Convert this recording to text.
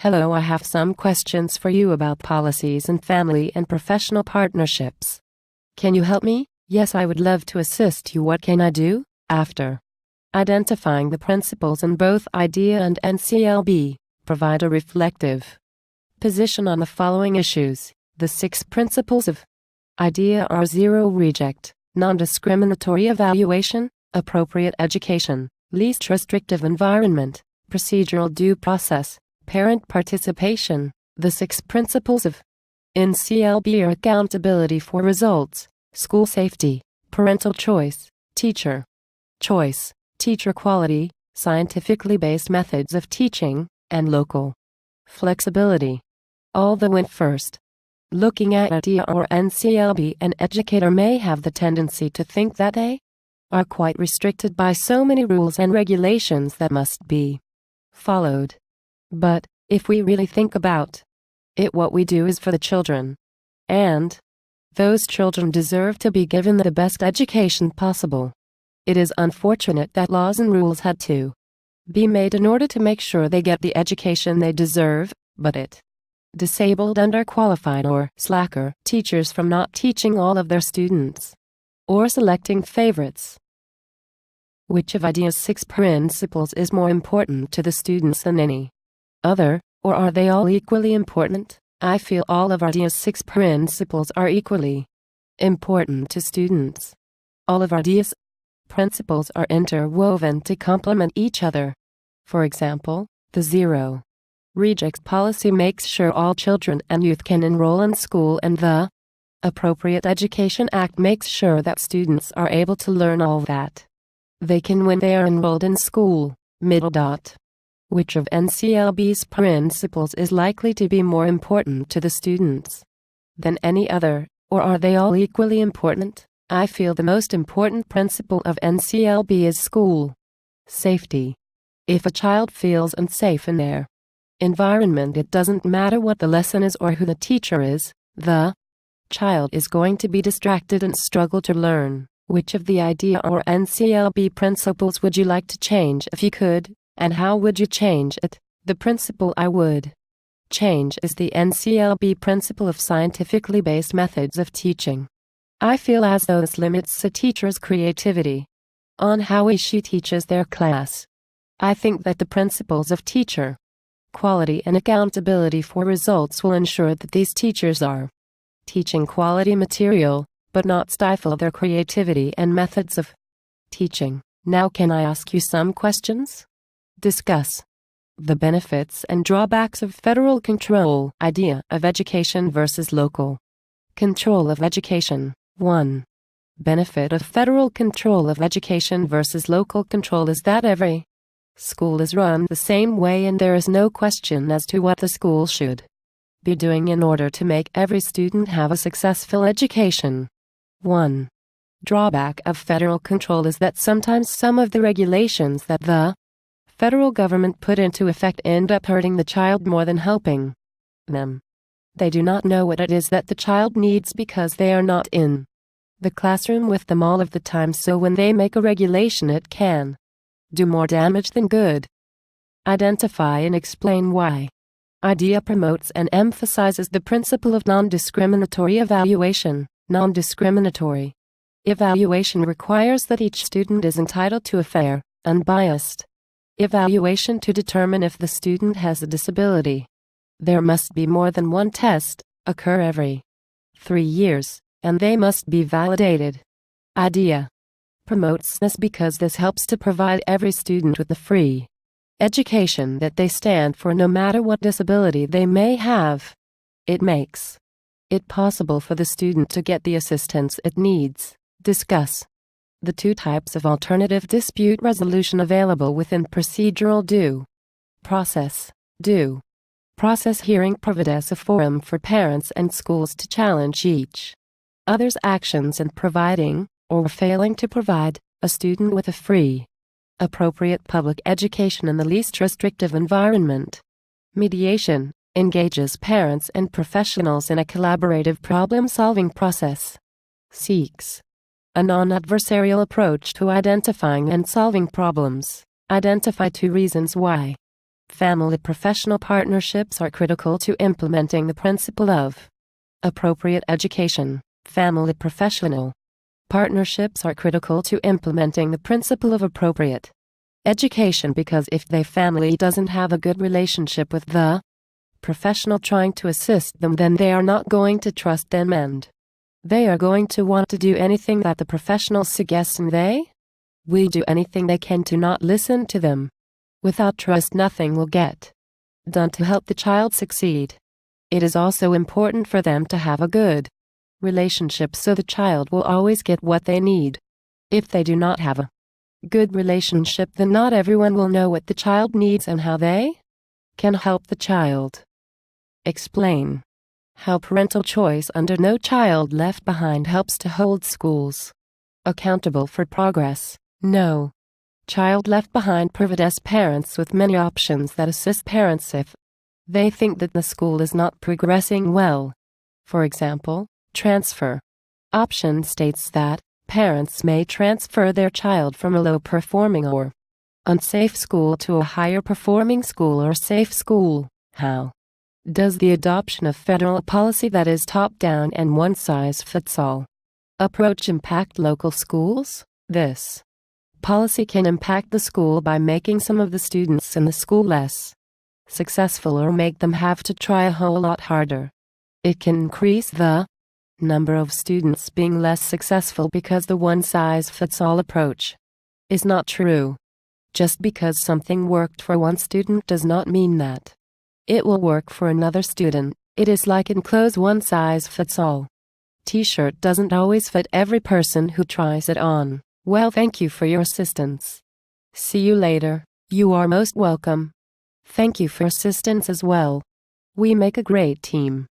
Hello, I have some questions for you about policies and family and professional partnerships. Can you help me? Yes, I would love to assist you. What can I do? After identifying the principles in both IDEA and NCLB, provide a reflective position on the following issues. The 6 principles of IDEA are zero reject, non-discriminatory evaluation, appropriate education, least restrictive environment, procedural due process, parent participation. The 6 principles of NCLB are accountability for results, school safety, parental choice, teacher choice, teacher quality, scientifically based methods of teaching, and local flexibility. Although when first looking at IDEA or NCLB, an educator may have the tendency to think that they are quite restricted by so many rules and regulations that must be followed. But if we really think about it, what we do is for the children. And those children deserve to be given the best education possible. It is unfortunate that laws and rules had to be made in order to make sure they get the education they deserve, but it disabled underqualified or slacker teachers from not teaching all of their students or selecting favorites. Which of IDEA's 6 principles is more important to the students than any other, or are they all equally important? I feel all of IDEA's 6 principles are equally important to students. All of IDEA's principles are interwoven to complement each other. For example, the zero reject policy makes sure all children and youth can enroll in school, and the Appropriate Education Act makes sure that students are able to learn all that they can when they are enrolled in school. Which of NCLB's principles is likely to be more important to the students than any other, or are they all equally important? I feel the most important principle of NCLB is school safety. If a child feels unsafe in their environment, it doesn't matter what the lesson is or who the teacher is, the child is going to be distracted and struggle to learn. Which of the IDEA or NCLB principles would you like to change if you could, and how would you change it? The principle I would change is the NCLB principle of scientifically based methods of teaching. I feel as though this limits a teacher's creativity on how she teaches their class. I think that the principles of teacher quality and accountability for results will ensure that these teachers are teaching quality material, but not stifle their creativity and methods of teaching. Now, can I ask you some questions? Discuss the benefits and drawbacks of federal control IDEA of education versus local control of education. 1. Benefit of federal control of education versus local control is that every school is run the same way, and there is no question as to what the school should be doing in order to make every student have a successful education. 1. Drawback of federal control is that sometimes some of the regulations that the federal government put into effect end up hurting the child more than helping them. They do not know what it is that the child needs because they are not in the classroom with them all of the time, so when they make a regulation, it can do more damage than good. Identify and explain why IDEA promotes and emphasizes the principle of non-discriminatory evaluation. Non-discriminatory evaluation requires that each student is entitled to a fair, unbiased evaluation to determine if the student has a disability. There must be more than one test, occur every 3 years, and they must be validated. IDEA promotes this because this helps to provide every student with the free education that they stand for, no matter what disability they may have. It makes it possible for the student to get the assistance it needs. Discuss the 2 types of alternative dispute resolution available within procedural due process. Due process hearing provides a forum for parents and schools to challenge each other's actions in providing, or failing to provide, a student with a free, appropriate public education in the least restrictive environment. Mediation engages parents and professionals in a collaborative problem-solving process. Seeks a non-adversarial approach to identifying and solving problems. Identify 2 reasons why Family-professional partnerships are critical to implementing the principle of appropriate education. Family-professional partnerships are critical to implementing the principle of appropriate education because if the family doesn't have a good relationship with the professional trying to assist them, then they are not going to trust them and they are going to want to do anything that the professional suggests, and they will do anything they can to not listen to them. Without trust, nothing will get done to help the child succeed. It is also important for them to have a good relationship so the child will always get what they need. If they do not have a good relationship, then not everyone will know what the child needs and how they can help the child. Explain how parental choice under No Child Left Behind helps to hold schools accountable for progress. No Child Left Behind provides parents with many options that assist parents if they think that the school is not progressing well. For example, transfer option states that parents may transfer their child from a low-performing or unsafe school to a higher-performing school or safe school. How does the adoption of federal policy that is top-down and one-size-fits-all approach impact local schools? This policy can impact the school by making some of the students in the school less successful or make them have to try a whole lot harder. It can increase the number of students being less successful because the one-size-fits-all approach is not true. Just because something worked for one student does not mean that it will work for another student. It is like in clothes, one-size-fits-all t-shirt doesn't always fit every person who tries it on. Well, thank you for your assistance. See you later. You are most welcome. Thank you for assistance as well. We make a great team.